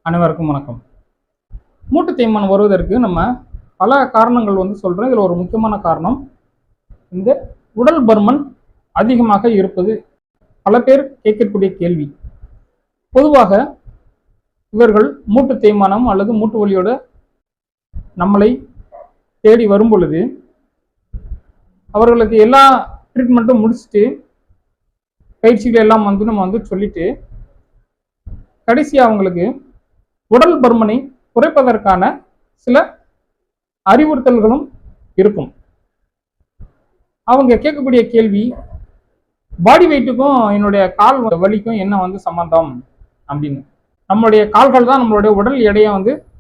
அனைவருக்கும் வணக்கம். மூட்டு தேய்மானம் வருவதற்கு நம்ம பல காரணங்கள் சொல்கிறோம். இதில் ஒரு முக்கியமான காரணம் இந்த உடல் பருமன் அதிகமாக இருப்பது. பல பேர் கேட்கக்கூடிய கேள்வி. பொதுவாக இவர்கள் மூட்டு தேய்மானம் அல்லது மூட்டு வலியோட நம்மளை தேடி வரும் பொழுது அவர்களுக்கு எல்லா ட்ரீட்மெண்ட்டும் முடிச்சுட்டு பயிற்சிகள் எல்லாம் நம்ம சொல்லிட்டு கடைசியாக அவங்களுக்கு உடல் பருமனை குறைப்பதற்கான சில அறிவுறுத்தல்களும் இருக்கும். அவங்க கேட்கக்கூடிய கேள்வி, பாடி வெயிட்டுக்கும் என்னுடைய கால் வலிக்கும் என்ன சம்பந்தம் அப்படின்னு. நம்மளுடைய கால்கள் தான் நம்மளுடைய உடல் எடையை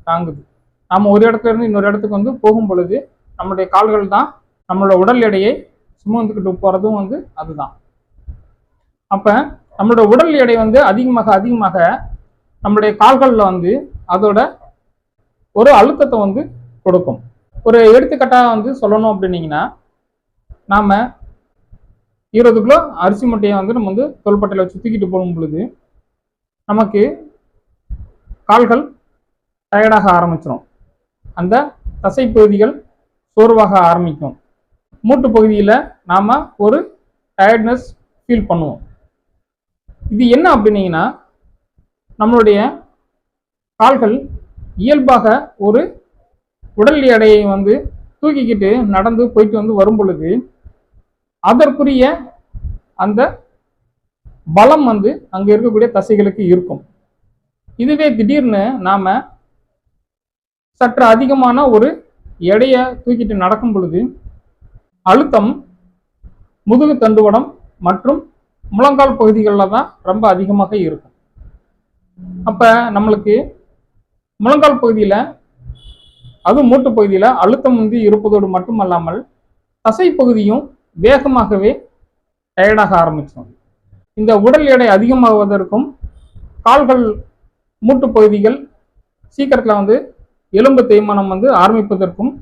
தாங்குது. நம்ம ஒரு இடத்துல இருந்து இன்னொரு இடத்துக்கு போகும் பொழுது நம்மளுடைய கால்கள் தான் நம்மளோட உடல் எடையை சுமந்துக்கிட்டு போறதும் அதுதான். அப்ப நம்மளோட உடல் எடை அதிகமாக நம்மளுடைய கால்களில் அதோட ஒரு அழுத்தத்தை கொடுக்கும். ஒரு எடுத்துக்காட்டாக சொல்லணும் அப்படின்னீங்கன்னா, நாம் 20 கிலோ அரிசி மூட்டையை நம்ம தோள்பட்டையில் வச்சு தூக்கிட்டு போகும் பொழுது நமக்கு கால்கள் டயர்டாக ஆரம்பிச்சிடும். அந்த தசை பகுதிகள் சோர்வாக ஆரம்பிக்கும். மூட்டு பகுதியில் நாம் ஒரு டயர்ட்னஸ் ஃபீல் பண்ணுவோம். இது என்ன அப்படின்னீங்கன்னா, நம்மளுடைய கால்கள் இயல்பாக ஒரு உடல் எடையை தூக்கிக்கிட்டு நடந்து போயிட்டு வரும் பொழுது அதற்குரிய அந்த பலம் அங்கே இருக்கக்கூடிய தசைகளுக்கு இருக்கும். இதுவே திடீர்னு நாம் சற்று அதிகமான ஒரு எடையை தூக்கிட்டு நடக்கும் பொழுது அழுத்தம் முதுகு தண்டுவடம் மற்றும் முழங்கால் பகுதிகளில் தான் ரொம்ப அதிகமாக இருக்கும். அப்போ நம்மளுக்கு முழங்கால் பகுதியில், அதுவும் மூட்டு பகுதியில் அழுத்தம் இருப்பதோடு மட்டுமல்லாமல் தசை பகுதியும் வேகமாகவே டயர்டாக ஆரம்பிச்சிடும். இந்த உடல் எடை அதிகமாகுவதற்கும் கால்கள் மூட்டு பகுதிகள் சீக்கிரத்தில் எலும்பு தேய்மானம் ஆரம்பிப்பதற்கும்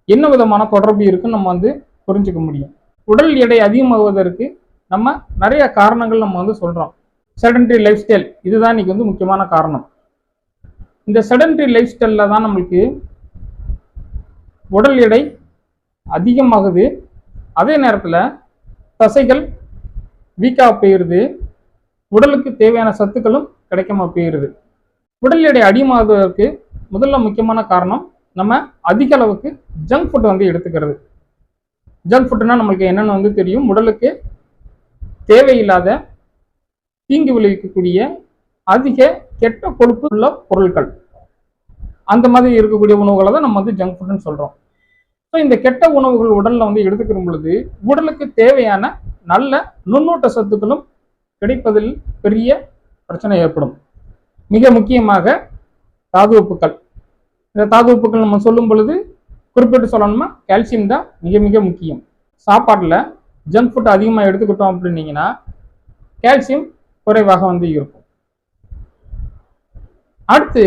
என்ன விதமான தொடர்பு இருக்குன்னு நம்ம புரிஞ்சுக்க முடியும். உடல் எடை அதிகமாகுவதற்கு நம்ம நிறைய காரணங்கள் நம்ம சொல்கிறோம். செடன்டரி லைஃப் ஸ்டைல் இதுதான் இன்னைக்கு முக்கியமான காரணம். இந்த செடன்டரி லைஃப் ஸ்டைலில் தான் நம்மளுக்கு உடல் எடை அதிகமாகுது. அதே நேரத்தில் தசைகள் வீக்காக போயிடுது. உடலுக்கு தேவையான சத்துக்களும் கிடைக்காம போயிடுது. உடல் எடை அதிகமாகுவதற்கு முதல்ல முக்கியமான காரணம் நம்ம அதிக அளவுக்கு ஜங்க் ஃபுட் எடுத்துக்கிறது. ஜங்க் ஃபுட்னா நம்மளுக்கு என்னென்னு தெரியும். உடலுக்கு தேவையில்லாத தீங்கு விளைவிக்கக்கூடிய அதிக கெட்ட கொழுப்பு உள்ள பொருட்கள், அந்த மாதிரி இருக்கக்கூடிய உணவுகளை தான் நம்ம ஜங்க் ஃபுட்னு சொல்கிறோம். ஸோ இந்த கெட்ட உணவுகள் உடலில் எடுத்துக்கிற பொழுது உடலுக்கு தேவையான நல்ல நுண்ணூட்ட சத்துக்களும் கிடைப்பதில் பெரிய பிரச்சனை ஏற்படும். மிக முக்கியமாக தாது உப்புக்கள். இந்த தாது உப்புக்கள் நம்ம சொல்லும் பொழுது குறிப்பிட்டு சொல்லணுமா, கால்சியம் தான் மிக மிக முக்கியம். சாப்பாட்டில் ஜங்க் ஃபுட் அதிகமாக எடுத்துக்கிட்டோம் அப்படின்னீங்கன்னா கால்சியம் குறைவாக இருக்கும். அடுத்து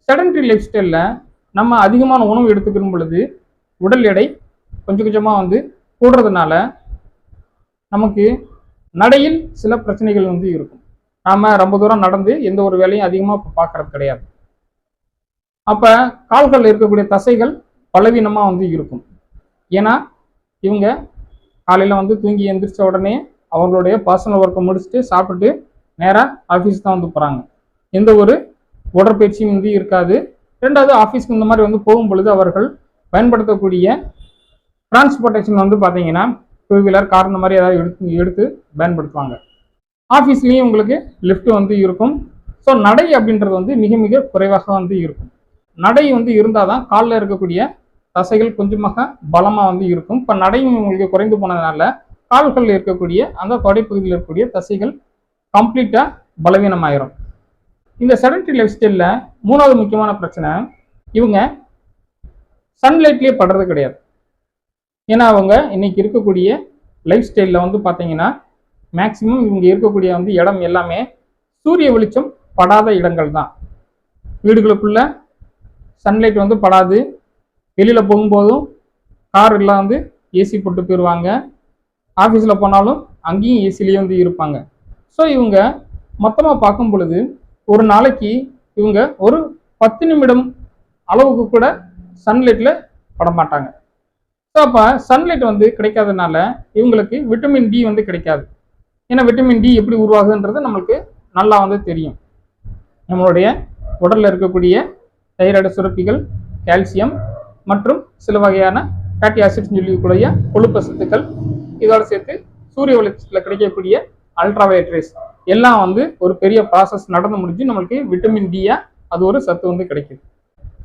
செடன்டரி லைஃப் ஸ்டைலில் நம்ம அதிகமான உணவு எடுத்துக்கிற பொழுது உடல் எடை கொஞ்சம் கொஞ்சமாக கூடுறதுனால நமக்கு நடையில் சில பிரச்சனைகள் இருக்கும். நாம் ரொம்ப தூரம் நடந்து எந்த ஒரு வேலையும் அதிகமாக பார்க்கறது கிடையாது. அப்போ கால்களில் இருக்கக்கூடிய தசைகள் பலவீனமாக இருக்கும். ஏன்னா இவங்க காலையில் தூங்கி எந்திரிச்ச உடனே அவங்களுடைய பர்சனல் ஒர்க்கை முடிச்சுட்டு சாப்பிட்டுட்டு நேராக ஆஃபீஸ் தான் போகிறாங்க. எந்த ஒரு உடற்பயிற்சியும் இருக்காது. ரெண்டாவது ஆஃபீஸ்க்கு இந்த மாதிரி போகும் பொழுது அவர்கள் பயன்படுத்தக்கூடிய டிரான்ஸ்போர்ட்டேஷன் பார்த்தீங்கன்னா டூ வீலர், கார் இந்த மாதிரி ஏதாவது எடுத்து பயன்படுத்துவாங்க. ஆஃபீஸ்லேயும் உங்களுக்கு லிஃப்ட் இருக்கும். ஸோ நடை அப்படின்றது மிக மிக குறைவாக இருக்கும். நடை இருந்தால் தான் காலில் இருக்கக்கூடிய தசைகள் கொஞ்சமாக பலமாக இருக்கும். இப்போ நடையும் உங்களுக்கு குறைந்து போனதுனால கால்களில் இருக்கக்கூடிய அந்த தொடைப்பகுதியில் இருக்கக்கூடிய தசைகள் கம்ப்ளீட்டாக பலவீனமாயிரும். இந்த செடன்டரி லைஃப் ஸ்டைலில் மூணாவது முக்கியமான பிரச்சனை, இவங்க சன்லைட்லேயே படுறது கிடையாது. ஏன்னா அவங்க இன்னைக்கு இருக்கக்கூடிய லைஃப் ஸ்டைலில் பார்த்தீங்கன்னா மேக்சிமம் இவங்க இருக்கக்கூடிய இடம் எல்லாமே சூரிய வெளிச்சம் படாத இடங்கள் தான். வீடுகளுக்குள்ள சன்லைட் படாது. வெளியில் போகும்போதும் கார் எல்லாம் ஏசி போட்டு போயிடுவாங்க. ஆஃபீஸில் போனாலும் அங்கேயும் ஏசிலேயே இருப்பாங்க. ஸோ இவங்க மொத்தமாக பார்க்கும் பொழுது ஒரு நாளைக்கு இவங்க ஒரு 10 நிமிடம் அளவுக்கு கூட சன்லைட்ல பட மாட்டாங்க. ஸோ அப்போ சன்லைட் வந்து கிடைக்காதனால இவங்களுக்கு விட்டமின் டி வந்து கிடைக்காது. ஏன்னா விட்டமின் டி எப்படி உருவாகுன்றது நம்மளுக்கு நல்லா வந்து தெரியும். நம்மளுடைய உடலில் இருக்கக்கூடிய தைராய்டு சுரப்பிகள், கால்சியம் மற்றும் சில வகையான ஃபேட்டி ஆசிட்ஸ் சொல்லக்கூடிய கொழுப்பு சத்துக்கள், இதோட சேர்த்து சூரிய வெளிச்சத்தில் கிடைக்கக்கூடிய அல்ட்ராவயலட் ரேஸ் எல்லாம் வந்து ஒரு பெரிய ப்ராசஸ் நடந்து முடிஞ்சு நம்மளுக்கு விட்டமின் டியா அது ஒரு சத்து வந்து கிடைக்குது.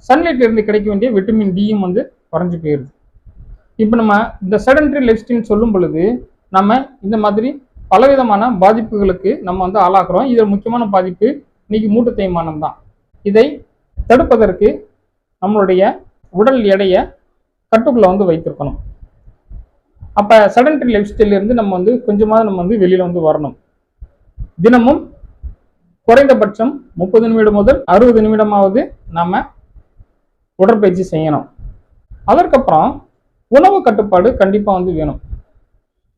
சன்லைட்ல இருந்து கிடைக்க வேண்டிய விட்டமின் டியும் வந்து குறைஞ்சு போயிடுது. இப்போ நம்ம இந்த செடன்டரி லைஃப் ஸ்டைல் சொல்லும் பொழுது நம்ம இந்த மாதிரி பலவிதமான பாதிப்புகளுக்கு நம்ம வந்து ஆளாக்குறோம். இதில் முக்கியமான பாதிப்பு இன்னைக்கு மூட்டு தேய்மானம் தான். இதை தடுப்பதற்கு நம்மளுடைய உடல் எடையை கட்டுக்குள்ள வந்து வைத்திருக்கணும். அப்போ செடன்டரி லைஃப் ஸ்டைல இருந்து நம்ம வந்து கொஞ்சமாவது நம்ம வந்து வெளியில வந்து வரணும். தினமும் குறைந்தபட்சம் 30 நிமிடம் முதல் 60 நிமிடமாவது நம்ம உடற்பயிற்சி செய்யணும். அதற்கப்புறம் உணவு கட்டுப்பாடு கண்டிப்பா வந்து வேணும்.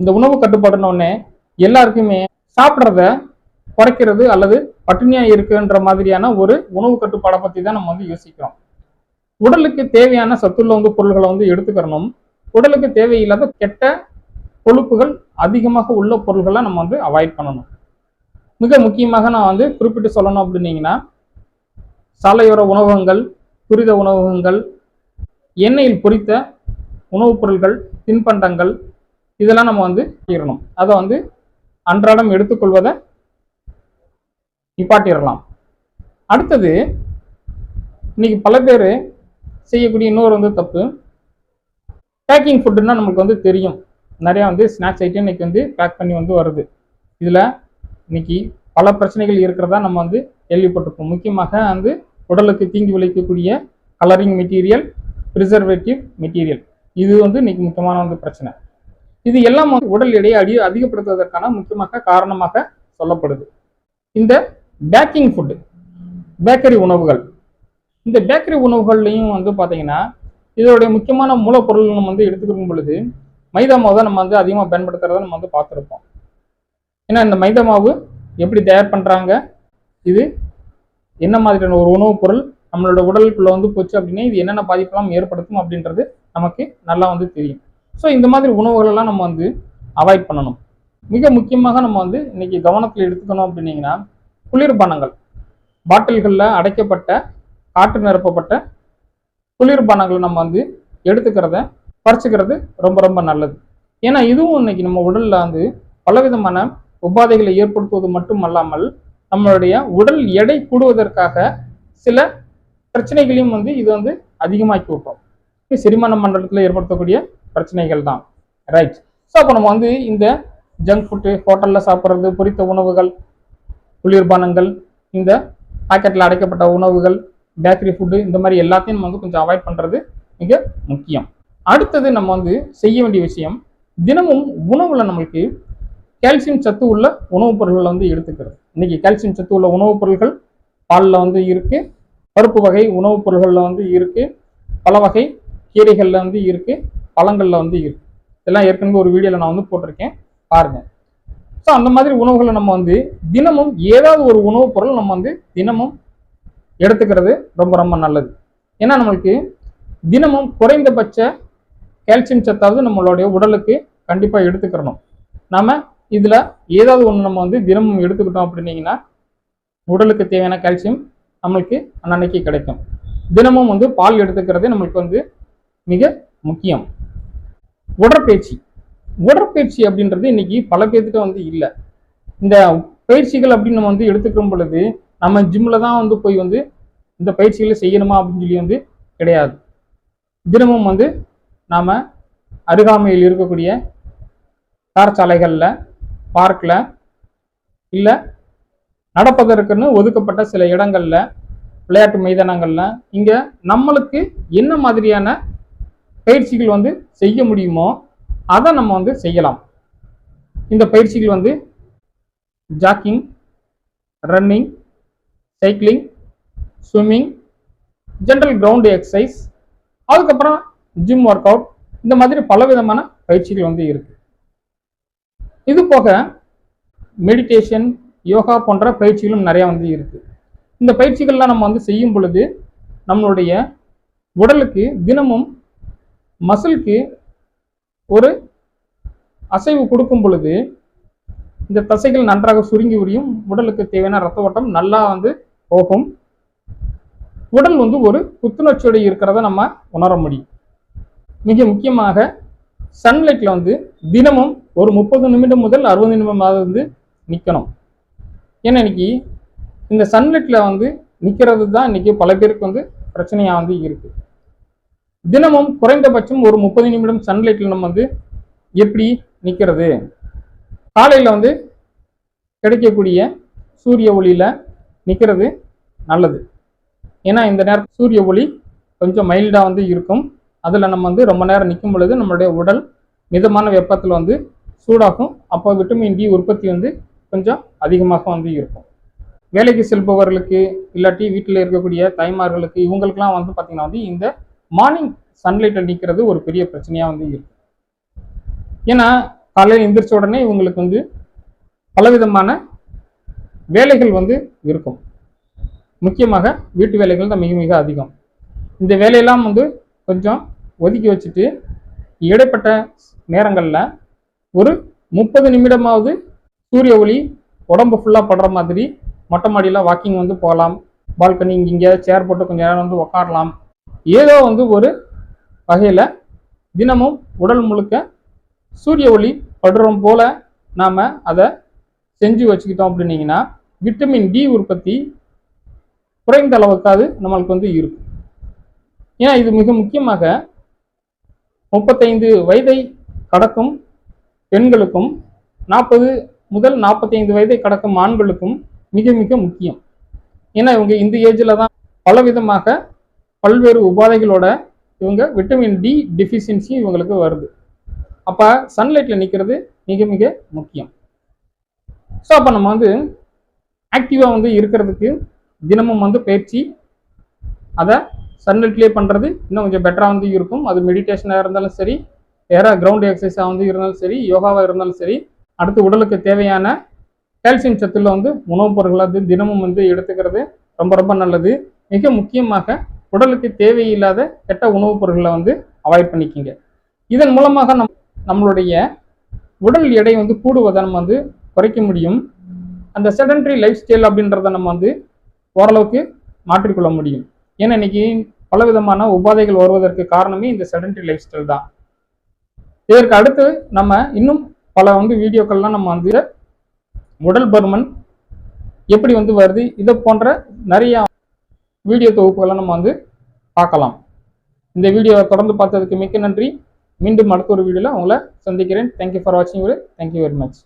இந்த உணவு கட்டுப்பாடுன்னு எல்லாருக்குமே சாப்பிட்றத குறைக்கிறது அல்லது பட்டினியா இருக்குன்ற மாதிரியான ஒரு உணவு கட்டுப்பாடை பத்தி தான் நம்ம வந்து யோசிக்கிறோம். உடலுக்கு தேவையான சத்துள்ள வந்து பொருள்களை வந்து எடுத்துக்கிறணும். உடலுக்கு தேவையில்லாத கெட்ட கொழுப்புகள் அதிகமாக உள்ள பொருள்களை நம்ம வந்து அவாய்ட் பண்ணணும். மிக முக்கியமாக நான் வந்து குறிப்பிட்டு சொல்லணும் அப்படின்னீங்கன்னா, சாலையோர உணவகங்கள், துரித உணவகங்கள், எண்ணெயில் பொரித்த உணவுப் பொருட்கள், தின்பண்டங்கள் இதெல்லாம் நம்ம வந்து தீரணும். அதை வந்து அன்றாடம் எடுத்துக்கொள்வதை நிப்பாட்டிடலாம். அடுத்தது இன்னைக்கு பல பேர் செய்யக்கூடிய இன்னொரு வந்து தப்பு, பேக்கிங் ஃபுட்டுன்னா நமக்கு வந்து தெரியும். நிறையா வந்து ஸ்நாக்ஸ் ஐட்டம் இன்னைக்கு வந்து பேக் பண்ணி வந்து வருது. இதில் இன்னைக்கு பல பிரச்சனைகள் இருக்கிறதா நம்ம வந்து கேள்விப்பட்டிருப்போம். முக்கியமாக வந்து உடலுக்கு தீங்கு விளைவிக்கக்கூடிய கலரிங் மெட்டீரியல், ப்ரிசர்வேட்டிவ் மெட்டீரியல், இது வந்து இன்னைக்கு முக்கியமான வந்து பிரச்சனை. இது எல்லாம் வந்து உடல் எடையை அதிகப்படுத்துவதற்கான முக்கியமாக காரணமாக சொல்லப்படுது. இந்த பேக்கிங் ஃபுட்டு, பேக்கரி உணவுகள், இந்த பேக்கரி உணவுகள்லையும் வந்து பார்த்தீங்கன்னா இதோடைய முக்கியமான மூலப்பொருள் நம்ம வந்து எடுத்துக்கும் பொழுது மைதா மாவு தான் நம்ம வந்து அதிகமாக பயன்படுத்துறத நம்ம வந்து பார்த்துருப்போம். ஏன்னா இந்த மைதா மாவு எப்படி தயார் பண்ணுறாங்க, இது என்ன மாதிரியான ஒரு உணவுப் பொருள் நம்மளோட உடலுக்குள்ள வந்து போச்சு அப்படின்னா இது என்னென்ன பாதிப்பெல்லாம் ஏற்படுத்தும் அப்படின்றது நமக்கு நல்லா வந்து தெரியும். ஸோ இந்த மாதிரி உணவுகளெல்லாம் நம்ம வந்து அவாய்ட் பண்ணணும். மிக முக்கியமாக நம்ம வந்து இன்னைக்கு கவனத்தில் எடுத்துக்கணும் அப்படின்னீங்கன்னா, குளிர்பானங்கள், பாட்டில்களில் அடைக்கப்பட்ட காற்று நிரப்பப்பட்ட குளிர்பானங்களை நம்ம வந்து எடுத்துக்கிறத குறைச்சிக்கிறது ரொம்ப ரொம்ப நல்லது. ஏன்னா இதுவும் இன்னைக்கு நம்ம உடல்ல வந்து பலவிதமான உபாதைகளை ஏற்படுத்துவது மட்டும் அல்லாமல் நம்மளுடைய உடல் எடை கூடுவதற்காக சில பிரச்சனைகளையும் வந்து இது வந்து அதிகமாக்கி விட்டோம். செரிமான மண்டலத்தில் ஏற்படுத்தக்கூடிய பிரச்சனைகள் தான். ரைட். ஸோ அப்போ நம்ம வந்து இந்த ஜங்க் ஃபுட்டு, ஹோட்டலில் சாப்பிட்றது, பொரித்த உணவுகள், குளிர்பானங்கள், இந்த பாக்கெட்டில் அடைக்கப்பட்ட உணவுகள், பேக்கரி ஃபுட்டு, இந்த மாதிரி எல்லாத்தையும் நம்ம வந்து கொஞ்சம் அவாய்ட் பண்ணுறது மிக முக்கியம். அடுத்தது நம்ம வந்து செய்ய வேண்டிய விஷயம், தினமும் உணவில் நம்மளுக்கு கால்சியம் சத்து உள்ள உணவுப் பொருட்களை வந்து எடுத்துக்கிறது. இன்னைக்கு கால்சியம் சத்து உள்ள உணவுப் பொருட்கள் பாலில் வந்து இருக்கு, பருப்பு வகை உணவுப் பொருட்களில் வந்து இருக்கு, பல வகை கீரைகளில் வந்து இருக்கு, பழங்களில் வந்து இருக்கு. இதெல்லாம் ஏற்கனவே ஒரு வீடியோவில் நான் வந்து போட்டிருக்கேன், பாருங்க. ஸோ அந்த மாதிரி உணவுகளை நம்ம வந்து தினமும் ஏதாவது ஒரு உணவுப் பொருள் நம்ம வந்து தினமும் எடுத்துக்கிறது ரொம்ப ரொம்ப நல்லது. ஏன்னா நம்மளுக்கு தினமும் குறைந்தபட்ச கால்சியம் சத்தாவது நம்மளுடைய உடலுக்கு கண்டிப்பாக எடுத்துக்கிறணும். நாம இதில் ஏதாவது ஒன்று நம்ம வந்து தினமும் எடுத்துக்கிட்டோம் அப்படின்னீங்கன்னா உடலுக்கு தேவையான கால்சியம் நம்மளுக்கு அன்னன்னைக்கு கிடைக்கும். தினமும் வந்து பால் எடுத்துக்கிறது நம்மளுக்கு வந்து மிக முக்கியம். உடற்பயிற்சி அப்படின்றது இன்னைக்கு பல பேர்கிட்ட வந்து இல்லை. இந்த பயிற்சிகள் அப்படின்னு நம்ம வந்து எடுத்துக்கும் பொழுது நம்ம ஜிம்ல தான் வந்து போய் வந்து இந்த பயிற்சிகளை செய்யணுமா அப்படின்னு சொல்லி வந்து கிடையாது. தினமும் வந்து நாம அருகாமையில் இருக்கக்கூடிய பாடசாலைகளில், பார்க்கில், இல்லை நடப்பதற்குன்னு ஒதுக்கப்பட்ட சில இடங்கள்ல, விளையாட்டு மைதானங்கள்ல, இங்க நம்மளுக்கு என்ன மாதிரியான பயிற்சிகள் வந்து செய்ய முடியுமோ அதை நம்ம வந்து செய்யலாம். இந்த பயிற்சிகள் வந்து jogging, running, cycling, swimming, general ground exercise, அதுக்கப்புறம் ஜிம் ஒர்க் அவுட், இந்த மாதிரி பலவிதமான பயிற்சிகள் வந்து இருக்கு. இது போக மெடிடேஷன், யோகா போன்ற பயிற்சிகளும் நிறைய வந்து இருக்கு. இந்த பயிற்சிகள்லாம் நம்ம வந்து செய்யும் பொழுது நம்மளுடைய உடலுக்கு தினமும் மசிலுக்கு ஒரு அசைவு கொடுக்கும் பொழுது இந்த தசைகள் நன்றாக சுருங்கி உரியும், உடலுக்கு தேவையான ரத்த ஓட்டம் நல்லா வந்து போகும், உடல் வந்து ஒரு புத்துணர்ச்சியோடு இருக்கிறத நம்ம உணர முடியும். மிக முக்கியமாக சன்லைட்ல வந்து தினமும் ஒரு 30 நிமிடம் முதல் 60 நிமிடமாக வந்து நிற்கணும். ஏன்னா இன்னைக்கு இந்த சன்லைட்ல வந்து நிற்கிறது தான் இன்னைக்கு பல பேருக்கு வந்து பிரச்சனையாக வந்து இருக்கு. தினமும் குறைந்தபட்சம் ஒரு 30 நிமிடம் சன்லைட்ல நம்ம வந்து எப்படி நிற்கிறது, காலையில் வந்து கிடைக்கக்கூடிய சூரிய ஒளியில் நிற்கிறது நல்லது. ஏன்னா இந்த நேரம் சூரிய ஒளி கொஞ்சம் மைல்டாக வந்து இருக்கும். அதில் நம்ம வந்து ரொம்ப நேரம் நிற்கும் பொழுது நம்மளுடைய உடல் மிதமான வெப்பத்தில் வந்து சூடாகும். அப்போ விட்டமின் டி உற்பத்தி வந்து கொஞ்சம் அதிகமாக வந்து இருக்கும். வேலைக்கு செல்பவர்களுக்கு இல்லாட்டி வீட்டில் இருக்கக்கூடிய தாய்மார்களுக்கு இவங்களுக்கெல்லாம் வந்து பார்த்திங்கன்னா வந்து இந்த மார்னிங் சன்லைட்டில் நிற்கிறது ஒரு பெரிய பிரச்சனையாக வந்து இருக்கும். ஏன்னா காலையில் எந்திரிச்ச உடனே இவங்களுக்கு வந்து பலவிதமான வேலைகள் வந்து இருக்கும். முக்கியமாக வீட்டு வேலைகள் தான் மிக மிக அதிகம். இந்த வேலையெல்லாம் வந்து கொஞ்சம் ஒதுக்கி வச்சுட்டு இடைப்பட்ட நேரங்களில் ஒரு 30 நிமிடமாவது சூரிய ஒளி உடம்பு ஃபுல்லாக படுற மாதிரி மொட்டை மாடியில் வாக்கிங் வந்து போகலாம், பால்கனி இங்கே சேர் போட்டு கொஞ்சம் நேரம் வந்து உட்காரலாம். ஏதோ வந்து ஒரு வகையில் தினமும் உடல் முழுக்க சூரிய ஒளி படுறோம் போல நாம் அதை செஞ்சு வச்சுக்கிட்டோம் அப்படின்னீங்கன்னா விட்டமின் டி உற்பத்தி குறைந்த அளவுக்காவது நம்மளுக்கு வந்து இருக்கும். ஏன்னா இது மிக முக்கியமாக 35 வயதை கடக்கும் பெண்களுக்கும் 40 முதல் 45 வயதை கடக்கும் ஆண்களுக்கும் மிக மிக முக்கியம். ஏன்னா இவங்க இந்த ஏஜில் தான் பலவிதமாக பல்வேறு உபாதைகளோட இவங்க விட்டமின் டி டெஃபிஷியன்சி இவங்களுக்கு வருது. அப்போ சன்லைட்டில் நிற்கிறது மிக மிக முக்கியம். ஸோ அப்போ நம்ம வந்து ஆக்டிவாக வந்து இருக்கிறதுக்கு தினமும் வந்து பயிற்சி அதை சன்லைட்லேயே பண்ணுறது இன்னும் கொஞ்சம் பெட்டராக வந்து இருக்கும். அது மெடிடேஷனாக இருந்தாலும் சரி, வேறு கிரவுண்ட் எக்ஸசைஸாக வந்து இருந்தாலும் சரி, யோகாவாக இருந்தாலும் சரி, அடுத்து உடலுக்கு தேவையான கால்சியம் சத்துல வந்து உணவுப் பொருட்களை வந்து தினமும் வந்து எடுத்துக்கிறது ரொம்ப ரொம்ப நல்லது. மிக முக்கியமாக உடலுக்கு தேவையில்லாத கெட்ட உணவுப் பொருட்களை வந்து அவாய்ட் பண்ணிக்கிங்க. இதன் மூலமாக நம்மளுடைய உடல் எடை வந்து கூடுவதை நம்ம வந்து குறைக்க முடியும். அந்த செடன்டரி லைஃப் ஸ்டைல் அப்படின்றத நம்ம வந்து ஓரளவுக்கு மாற்றிக்கொள்ள முடியும். ஏன்னா இன்னைக்கு பலவிதமான உபாதைகள் வருவதற்கு காரணமே இந்த செடன்டரி லைஃப் ஸ்டைல் தான். இதற்கு அடுத்து நம்ம இன்னும் பல வந்து வீடியோக்கள்லாம் நம்ம வந்து உடல் பருமன் எப்படி வந்து வருது, இதை போன்ற நிறைய வீடியோ தொகுப்புகளை நம்ம வந்து பார்க்கலாம். இந்த வீடியோவை தொடர்ந்து பார்த்ததுக்கு மிக்க நன்றி. மீண்டும் அடுத்த ஒரு வீடியோவில் உங்களை சந்திக்கிறேன். தேங்க்யூ ஃபார் வாட்சிங். Thank you very much.